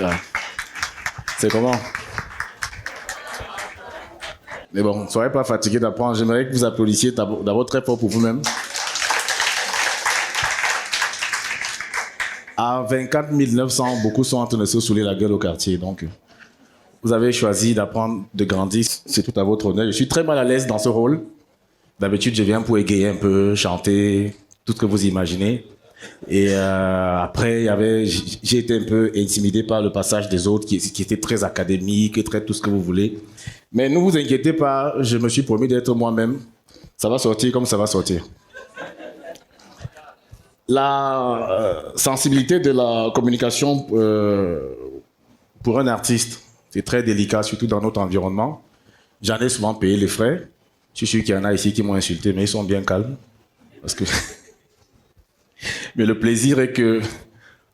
Ah. C'est comment? Mais bon, ne soyez pas fatigués d'apprendre. J'aimerais que vous applaudissiez d'abord très fort pour vous-même. À 24 900, beaucoup sont en train de se saouler la gueule au quartier. Donc, vous avez choisi d'apprendre, de grandir. C'est tout à votre honneur. Je suis très mal à l'aise dans ce rôle. D'habitude, je viens pour égayer un peu, chanter, tout ce que vous imaginez. Et après, j'ai été un peu intimidé par le passage des autres qui étaient très académiques et très tout ce que vous voulez. Mais ne vous inquiétez pas, je me suis promis d'être moi-même. Ça va sortir comme ça va sortir. La sensibilité de la communication pour un artiste, c'est très délicat, surtout dans notre environnement. J'en ai souvent payé les frais. Je suis sûr qu'il y en a ici qui m'ont insulté, mais ils sont bien calmes. Parce que... Mais le plaisir est que,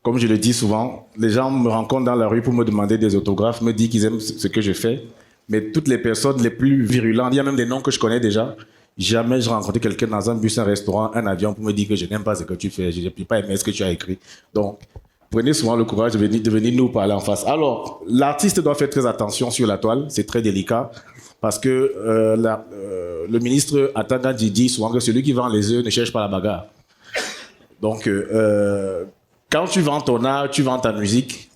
comme je le dis souvent, les gens me rencontrent dans la rue pour me demander des autographes, me disent qu'ils aiment ce que je fais. Mais toutes les personnes les plus virulentes, il y a même des noms que je connais déjà. Jamais je rencontrais quelqu'un dans un bus, un restaurant, un avion pour me dire que je n'aime pas ce que tu fais, je n'ai pas aimé ce que tu as écrit. Donc, prenez souvent le courage de venir nous parler en face. Alors, l'artiste doit faire très attention sur la toile, c'est très délicat, parce que le ministre Atanga dit souvent que celui qui vend les œufs ne cherche pas la bagarre. Donc, quand tu vends ton art, tu vends ta musique,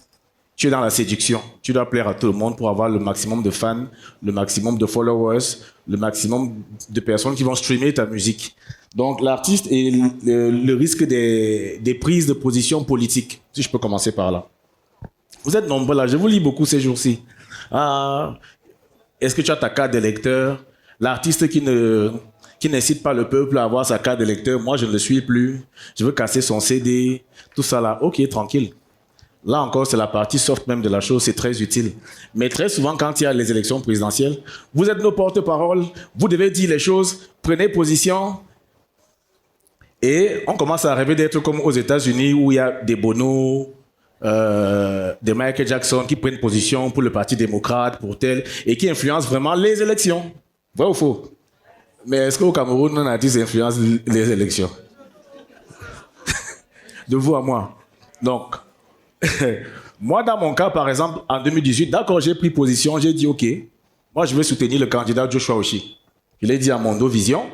tu es dans la séduction. Tu dois plaire à tout le monde pour avoir le maximum de fans, le maximum de followers, le maximum de personnes qui vont streamer ta musique. Donc, l'artiste est le risque des prises de position politiques, si je peux commencer par là. Vous êtes nombreux là, je vous lis beaucoup ces jours-ci. Ah, est-ce que tu as ta carte d'électeur? L'artiste qui n'incite pas le peuple à avoir sa carte d'électeur, moi je ne le suis plus, je veux casser son CD, tout ça là, ok, tranquille. Là encore, c'est la partie soft même de la chose, c'est très utile. Mais très souvent, quand il y a les élections présidentielles, vous êtes nos porte-parole, vous devez dire les choses, prenez position. Et on commence à rêver d'être comme aux États-Unis où il y a des Bono, des Michael Jackson qui prennent position pour le Parti démocrate, pour tel, et qui influencent vraiment les élections. Vrai ou faux? Mais est-ce qu'au Cameroun, on a dit que influence les élections? De vous à moi. Donc, moi, dans mon cas, par exemple, en 2018, d'accord, j'ai pris position, j'ai dit, OK, moi, je vais soutenir le candidat Joshua Oshi. Je l'ai dit à Mondo Vision,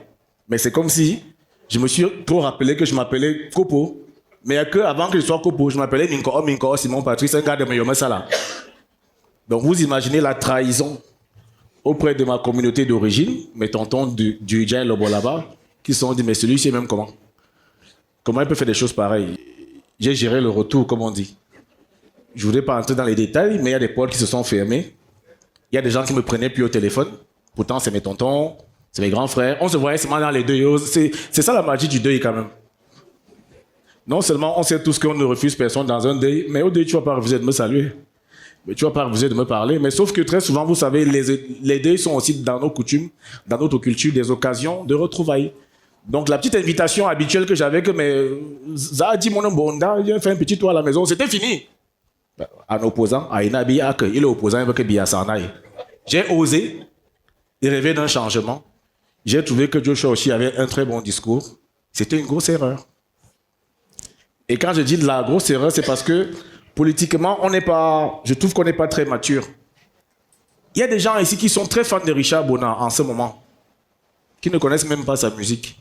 mais c'est comme si je me suis trop rappelé que je m'appelais Kopo. Mais que avant que je sois Kopo, je m'appelais Minko Simon Patrice, un gars de Meyome Sala. Donc, vous imaginez la trahison auprès de ma communauté d'origine, mes tontons du Djaï Lobo là-bas, qui se sont dit, mais celui-ci, même comment? Comment il peut faire des choses pareilles? J'ai géré le retour, comme on dit. Je ne voudrais pas entrer dans les détails, mais il y a des portes qui se sont fermées. Il y a des gens qui me prenaient plus au téléphone. Pourtant, c'est mes tontons, c'est mes grands frères. On se voyait seulement dans les deuils. C'est ça la magie du deuil, quand même. Non seulement on sait tous qu'on ne refuse personne dans un deuil, mais au deuil, tu ne vas pas refuser de me saluer. Mais tu ne vas pas refuser de me parler. Mais sauf que très souvent, vous savez, les deuils sont aussi dans nos coutumes, dans notre culture, des occasions de retrouvailles. Donc, la petite invitation habituelle que j'avais, que ça a dit mon bonda, il fait un petit tour à la maison, c'était fini. En opposant à Inabi, il est opposant avec Biasanaï. J'ai osé rêver d'un changement. J'ai trouvé que Joshua aussi avait un très bon discours. C'était une grosse erreur. Et quand je dis de la grosse erreur, c'est parce que politiquement, je trouve qu'on n'est pas très mature. Il y a des gens ici qui sont très fans de Richard Bona en ce moment, qui ne connaissent même pas sa musique.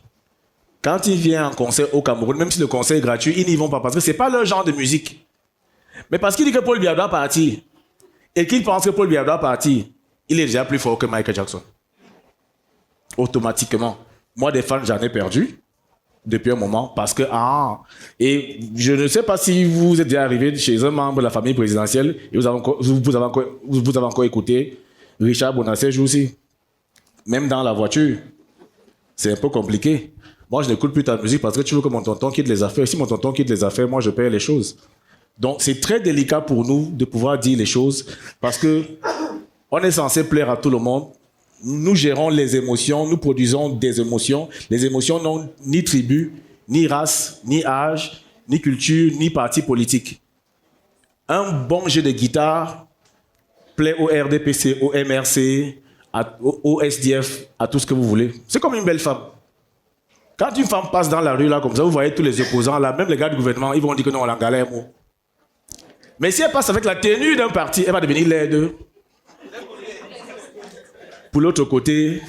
Quand il vient en concert au Cameroun, même si le concert est gratuit, ils n'y vont pas parce que ce n'est pas leur genre de musique. Mais parce qu'il dit que Paul Biya doit partir et qu'il pense que Paul Biya doit partir, il est déjà plus fort que Michael Jackson. Automatiquement. Moi, des fans, j'en ai perdu depuis un moment parce que... Et je ne sais pas si vous êtes déjà arrivé chez un membre de la famille présidentielle et vous avez encore écouté Richard Bona ces jours-ci. Même dans la voiture, c'est un peu compliqué. Moi, je n'écoute plus ta musique parce que tu veux que mon tonton quitte les affaires. Si mon tonton quitte les affaires, moi, je paye les choses. Donc, c'est très délicat pour nous de pouvoir dire les choses parce que on est censé plaire à tout le monde. Nous gérons les émotions, nous produisons des émotions. Les émotions n'ont ni tribu, ni race, ni âge, ni culture, ni parti politique. Un bon jeu de guitare plaît au RDPC, au MRC, au SDF, à tout ce que vous voulez. C'est comme une belle femme. Quand une femme passe dans la rue, là, comme ça, vous voyez tous les opposants, là, même les gars du gouvernement, ils vont dire que non, on la galère, moi. Mais si elle passe avec la tenue d'un parti, elle va devenir laide. Pour l'autre côté,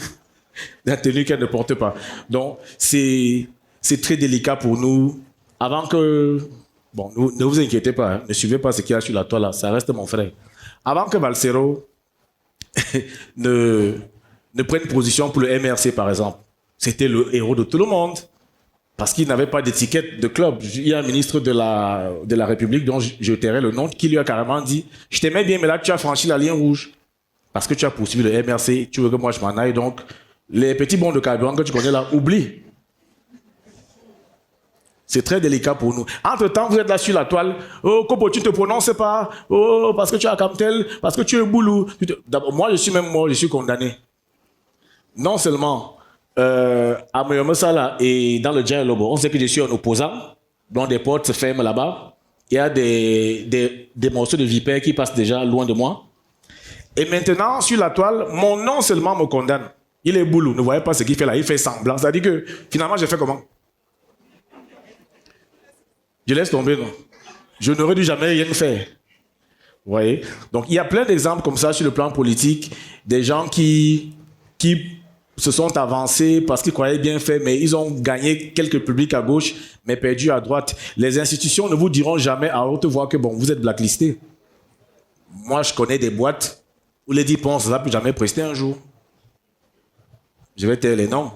la tenue qu'elle ne porte pas. Donc, c'est très délicat pour nous. Avant que... Bon, ne vous inquiétez pas, hein, ne suivez pas ce qu'il y a sur la toile là, ça reste mon frère. Avant que Valsero ne prenne position pour le MRC, par exemple, c'était le héros de tout le monde. Parce qu'il n'avait pas d'étiquette de club. Il y a un ministre de la République dont je tairai le nom qui lui a carrément dit « Je t'aimais bien, mais là, tu as franchi la ligne rouge. Parce que tu as poursuivi le MRC, tu veux que moi je m'en aille. Donc, les petits bons de carburant que tu connais là, oublie. » C'est très délicat pour nous. Entre-temps, vous êtes là sur la toile. « Oh, Kopo, tu ne te prononces pas. Oh, parce que tu as Kamtel, parce que tu es Boulou. » D'abord, moi, je suis même mort, je suis condamné. Non seulement... à Moyomosala et dans le Dja Lobo, on sait que je suis un opposant, dont des portes se ferment là-bas. Il y a des morceaux de vipère qui passent déjà loin de moi. Et maintenant, sur la toile, mon nom seulement me condamne. Il est boulot, ne voyez pas ce qu'il fait là, il fait semblant. C'est-à-dire que finalement, j'ai fait comment? Je laisse tomber, non? Je n'aurais dû jamais rien faire. Vous voyez? Donc, il y a plein d'exemples comme ça sur le plan politique, des gens qui se sont avancés parce qu'ils croyaient bien faire, mais ils ont gagné quelques publics à gauche, mais perdu à droite. Les institutions ne vous diront jamais à haute voix que bon, vous êtes blacklisté. Moi, je connais des boîtes où les 10 pensent ça ne peut jamais prester un jour. Je vais taire les noms.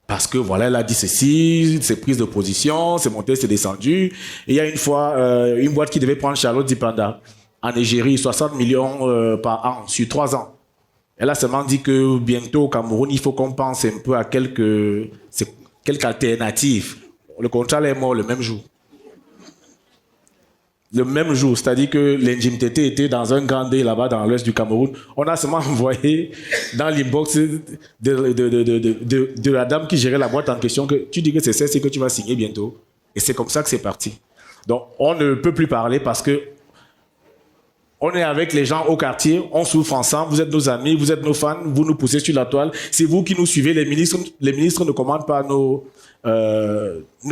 Parce que voilà, elle a dit ceci, c'est prise de position, c'est monté, c'est descendu. Et il y a une fois, une boîte qui devait prendre Charlotte Dipanda en Algérie, 60 millions par an, sur 3 ans. Elle a seulement dit que bientôt au Cameroun, il faut qu'on pense un peu à quelques alternatives. Le contrat est mort le même jour. Le même jour, c'est-à-dire que l'Njimtete était dans un grand dé là-bas dans l'ouest du Cameroun. On a seulement envoyé dans l'inbox de la dame qui gérait la boîte en question que tu dis que c'est celle-ci que tu vas signer bientôt. Et c'est comme ça que c'est parti. Donc on ne peut plus parler parce que on est avec les gens au quartier, on souffre ensemble, vous êtes nos amis, vous êtes nos fans, vous nous poussez sur la toile. C'est vous qui nous suivez, les ministres ne commandent pas nos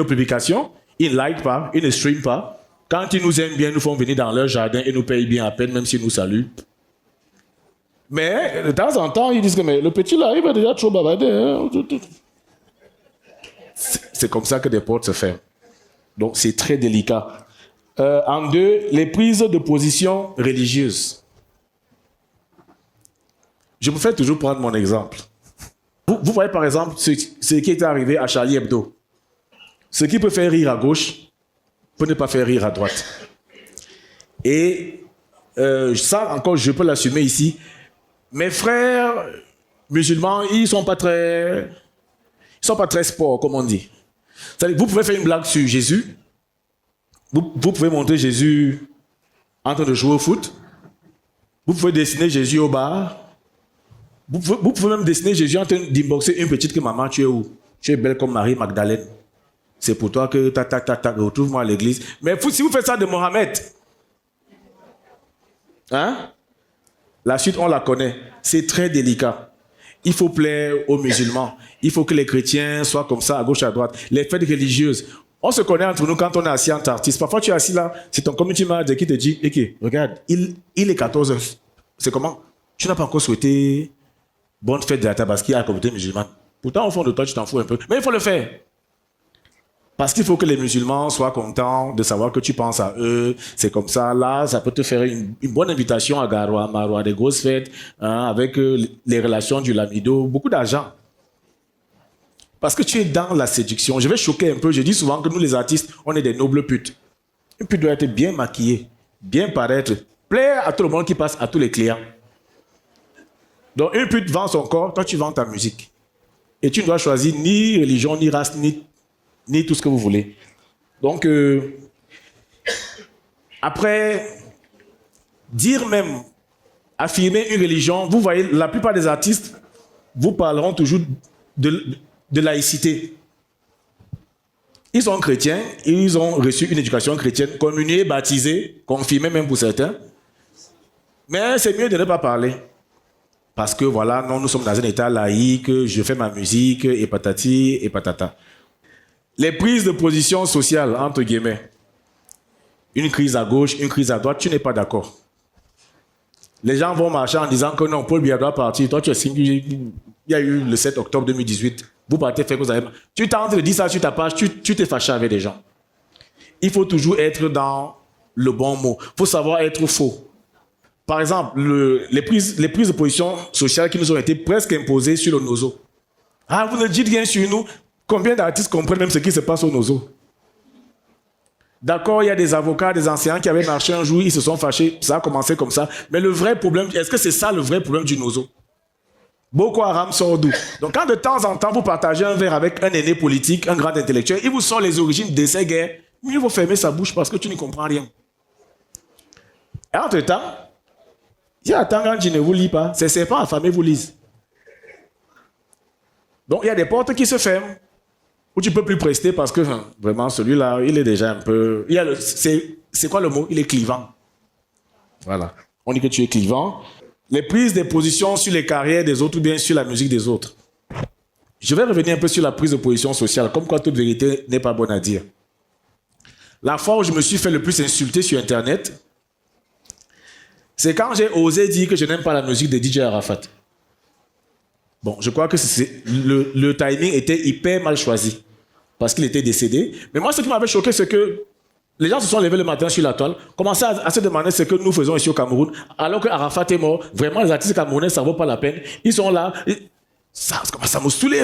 publications, ils ne like pas, ils ne streament pas. Quand ils nous aiment bien, ils nous font venir dans leur jardin et nous payent bien à peine, même s'ils nous saluent. Mais de temps en temps, ils disent que mais le petit là, il va déjà trop bavarder. Hein. C'est comme ça que des portes se ferment. Donc c'est très délicat. En deux, les prises de position religieuses. Je me fais toujours prendre mon exemple. Vous voyez par exemple ce qui est arrivé à Charlie Hebdo. Ce qui peut faire rire à gauche peut ne pas faire rire à droite. Et ça encore, je peux l'assumer ici. Mes frères musulmans, ils sont pas très sport, comme on dit. C'est-à-dire, vous pouvez faire une blague sur Jésus. Vous pouvez montrer Jésus en train de jouer au foot. Vous pouvez dessiner Jésus au bar. Vous pouvez même dessiner Jésus en train d'inboxer une petite que maman, tu es où? Tu es belle comme Marie Magdalène. C'est pour toi que retrouve-moi à l'église. Mais si vous faites ça de Mohamed, hein? La suite, on la connaît. C'est très délicat. Il faut plaire aux musulmans. Il faut que les chrétiens soient comme ça, à gauche, à droite. Les fêtes religieuses. On se connaît entre nous quand on est assis entre artistes. Parfois, tu es assis là, c'est ton community manager qui te dit, OK, regarde, il est 14 heures. C'est comment? Tu n'as pas encore souhaité bonne fête de la Tabaski à la communauté musulmane. Pourtant, au fond de toi, tu t'en fous un peu. Mais il faut le faire. Parce qu'il faut que les musulmans soient contents de savoir que tu penses à eux. C'est comme ça. Là, ça peut te faire une bonne invitation à Garoua, Maroua, des grosses fêtes, hein, avec les relations du Lamido, beaucoup d'argent. Parce que tu es dans la séduction. Je vais choquer un peu. Je dis souvent que nous, les artistes, on est des nobles putes. Une pute doit être bien maquillée, bien paraître, plaire à tout le monde qui passe, à tous les clients. Donc, une pute vend son corps, toi, tu vends ta musique. Et tu ne dois choisir ni religion, ni race, ni tout ce que vous voulez. Donc, après, dire même, affirmer une religion, vous voyez, la plupart des artistes vous parleront toujours de laïcité. Ils sont chrétiens, ils ont reçu une éducation chrétienne, communiés, baptisés, confirmés même pour certains. Mais c'est mieux de ne pas parler. Parce que voilà, non, nous sommes dans un état laïque, je fais ma musique, et patati, et patata. Les prises de position sociales, entre guillemets. une crise à gauche, une crise à droite, tu n'es pas d'accord. Les gens vont marcher en disant que non, Paul Biya doit partir. Toi, tu es signé, il y a eu le 7 octobre 2018. Vous partez faire que vous avez... Tu tentes de dire ça sur ta page, tu t'es fâché avec des gens. Il faut toujours être dans le bon mot. Il faut savoir être faux. Par exemple, les prises de position sociale qui nous ont été presque imposées sur le Nozo. Ah, vous ne dites rien sur nous. Combien d'artistes comprennent même ce qui se passe au Nozo? D'accord, il y a des avocats, des enseignants qui avaient marché un jour, ils se sont fâchés, ça a commencé comme ça. Mais le vrai problème, est-ce que c'est ça le vrai problème du Nozo? Boko Haram sort d'où? Donc quand de temps en temps vous partagez un verre avec un aîné politique, un grand intellectuel, il vous sort les origines de ces guerres, mieux vaut fermer sa bouche parce que tu ne comprends rien. Et entre-temps, il y a tant quand je ne vous lis pas, ces serpents affamés vous lisent. Donc il y a des portes qui se ferment, où tu ne peux plus prester parce que vraiment celui-là, il est déjà un peu... C'est quoi le mot? Il est clivant. Voilà. On dit que tu es clivant. Les prises de position sur les carrières des autres ou bien sur la musique des autres. Je vais revenir un peu sur la prise de position sociale, comme quoi toute vérité n'est pas bonne à dire. La fois où je me suis fait le plus insulter sur Internet, c'est quand j'ai osé dire que je n'aime pas la musique de DJ Arafat. Bon, je crois que le timing était hyper mal choisi, parce qu'il était décédé. Mais moi, ce qui m'avait choqué, c'est que les gens se sont levés le matin sur la toile, commençaient à se demander ce que nous faisons ici au Cameroun, alors que Arafat est mort. Vraiment, les artistes camerounais, ça ne vaut pas la peine. Ils sont là. Ça commence à me saouler.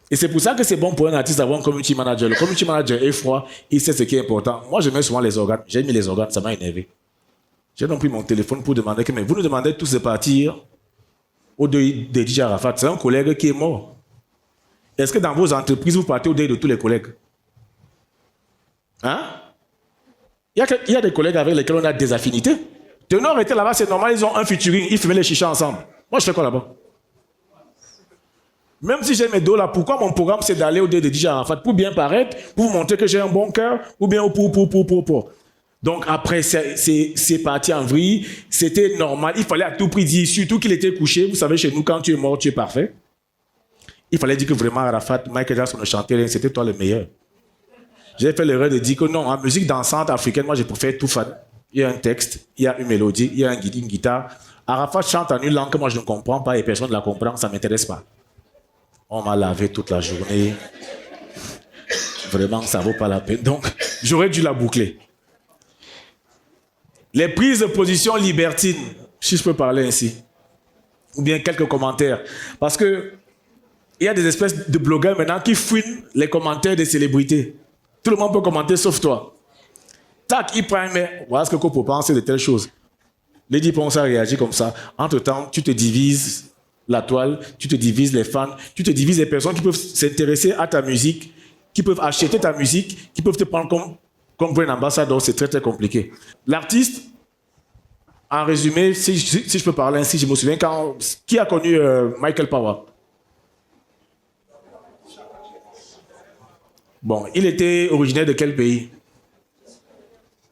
Et c'est pour ça que c'est bon pour un artiste d'avoir un community manager. Le community manager est froid, il sait ce qui est important. Moi, je mets souvent les organes. J'ai mis les organes, ça m'a énervé. J'ai donc pris mon téléphone pour demander que, mais vous nous demandez tous de partir au deuil de DJ Arafat. C'est un collègue qui est mort. Est-ce que dans vos entreprises, vous partez au deuil de tous les collègues? Hein? Il y a des collègues avec lesquels on a des affinités. Tenor était là-bas, c'est normal, ils ont un featuring, ils fumaient les chichas ensemble. Moi, je fais quoi là-bas? Même si j'ai mes dos là, pourquoi mon programme c'est d'aller au deuil de DJ Arafat? Pour bien paraître, pour vous montrer que j'ai un bon cœur, ou bien pour. Donc après, c'est parti en vrille, c'était normal, il fallait à tout prix dire, surtout qu'il était couché, vous savez, chez nous, quand tu es mort, tu es parfait. Il fallait dire que vraiment Arafat, Michael Jackson ne chantait rien, c'était toi le meilleur. J'ai fait l'erreur de dire que non, en musique dansante africaine, moi je préfère tout fan. Il y a un texte, il y a une mélodie, il y a une guitare. Arafat chante en une langue que moi je ne comprends pas et personne ne la comprend, ça ne m'intéresse pas. On m'a lavé toute la journée. Vraiment, ça ne vaut pas la peine. Donc, j'aurais dû la boucler. Les prises de position libertines, si je peux parler ainsi. Ou bien quelques commentaires. Parce que il y a des espèces de blogueurs maintenant qui fouinent les commentaires des célébrités. Tout le monde peut commenter sauf toi. Tac, il prend, mais voilà ce que Kopo pense de telles choses. Lady Ponsa réagit comme ça. Entre-temps, tu te divises la toile, tu te divises les fans, tu te divises les personnes qui peuvent s'intéresser à ta musique, qui peuvent acheter ta musique, qui peuvent te prendre comme brand ambassadeur. C'est très très compliqué. L'artiste, en résumé, si je peux parler ainsi, je me souviens qui a connu Michael Power? Bon, il était originaire de quel pays?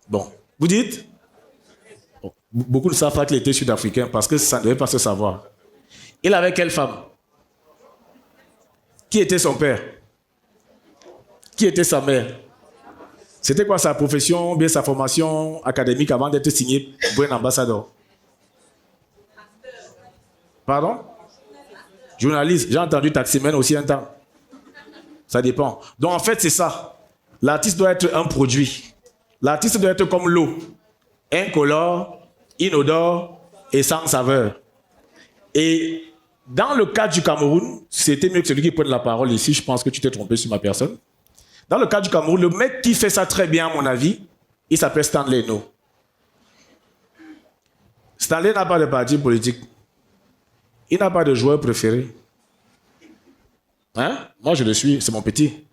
Bon, vous dites? Bon, beaucoup ne savent pas qu'il était sud-africain parce que ça ne devait pas se savoir. Il avait quelle femme? Qui était son père? Qui était sa mère? C'était quoi sa profession, bien sa formation académique avant d'être signé brand ambassadeur? Pardon? Journaliste. J'ai entendu taximan aussi un temps. Ça dépend. Donc en fait, c'est ça. L'artiste doit être un produit. L'artiste doit être comme l'eau. Incolore, inodore et sans saveur. Et dans le cas du Cameroun, c'était mieux que celui qui prenne la parole ici. Je pense que tu t'es trompé sur ma personne. Dans le cas du Cameroun, le mec qui fait ça très bien, à mon avis, il s'appelle Stanley No. Stanley n'a pas de parti politique. Il n'a pas de joueur préféré. Hein? Moi, je le suis, c'est mon petit.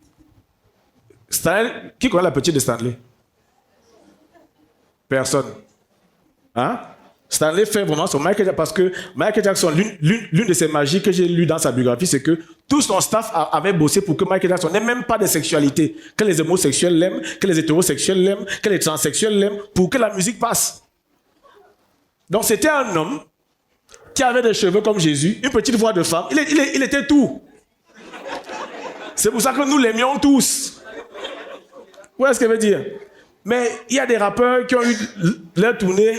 Stanley, qui connaît la petite de Stanley? Personne. Hein? Stanley fait vraiment son Michael Jackson, parce que Michael Jackson, l'une de ses magies que j'ai lues dans sa biographie, c'est que tout son staff avait bossé pour que Michael Jackson n'ait même pas de sexualité, que les homosexuels l'aiment, que les hétérosexuels l'aiment, que les transsexuels l'aiment, pour que la musique passe. Donc c'était un homme qui avait des cheveux comme Jésus, une petite voix de femme, il était tout. C'est pour ça que nous l'aimions tous. Vous voyez ce que je veux dire? Mais il y a des rappeurs qui ont eu leur tournée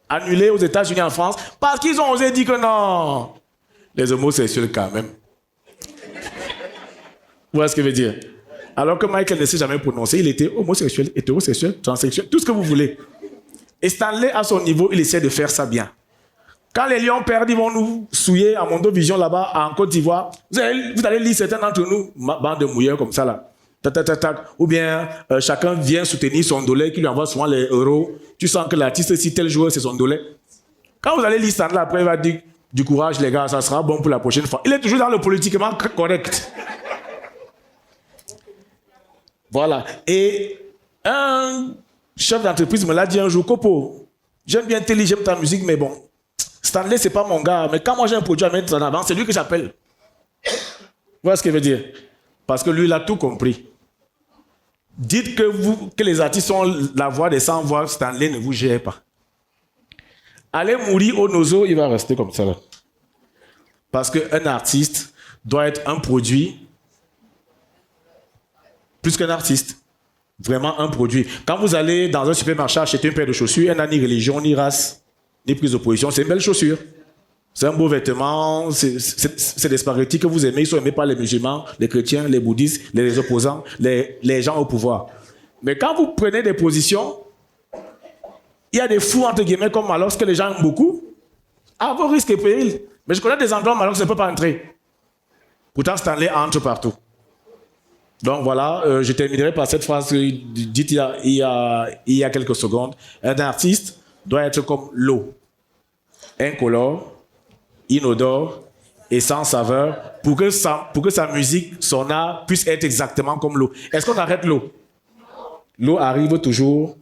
annulée aux États-Unis, en France, parce qu'ils ont osé dire que non, les homosexuels quand même. Vous voyez ce que je veux dire? Alors que Michael ne s'est jamais prononcé, il était homosexuel, hétérosexuel, transsexuel, tout ce que vous voulez. Et Stanley, à son niveau, il essaie de faire ça bien. Quand les Lions perdent, ils vont nous souiller à Mondo Vision là-bas, en Côte d'Ivoire. Vous allez lire certains d'entre nous, bande de mouilleurs comme ça là. Tac, tac, tac, tac. Ou bien chacun vient soutenir son dolé qui lui envoie souvent les euros. Tu sens que l'artiste, si tel joueur, c'est son dolé. Quand vous allez lire Stanley, après, il va dire du courage, les gars, ça sera bon pour la prochaine fois. Il est toujours dans le politiquement correct. Voilà. Et un chef d'entreprise me l'a dit un jour, Kopo, j'aime bien Telly, j'aime ta musique, mais bon, Stanley, c'est pas mon gars. Mais quand moi j'ai un produit à mettre en avant, c'est lui que j'appelle. Vous voyez ce que je veux dire? Parce que lui, il a tout compris. Dites que les artistes sont la voix des sans-voix, Stanley ne vous gère pas. Allez mourir au nozo, il va rester comme ça là. Parce qu'un artiste doit être un produit plus qu'un artiste. Vraiment un produit. Quand vous allez dans un supermarché acheter une paire de chaussures, elle n'a ni religion, ni race, ni prise de position. C'est une belle chaussure. C'est un beau vêtement. C'est des spaghettis que vous aimez. Ils sont aimés par les musulmans, les chrétiens, les bouddhistes, les opposants, les gens au pouvoir. Mais quand vous prenez des positions, il y a des fous, entre guillemets, comme Malox, que les gens aiment beaucoup, à vos risques et périls. Mais je connais des endroits où Malox ne peut pas entrer. Pourtant, Stanley entre partout. Donc voilà, je terminerai par cette phrase dite il y a quelques secondes. Un artiste doit être comme l'eau, incolore, inodore et sans saveur pour que sa musique, son art puisse être exactement comme l'eau. Est-ce qu'on arrête l'eau? L'eau arrive toujours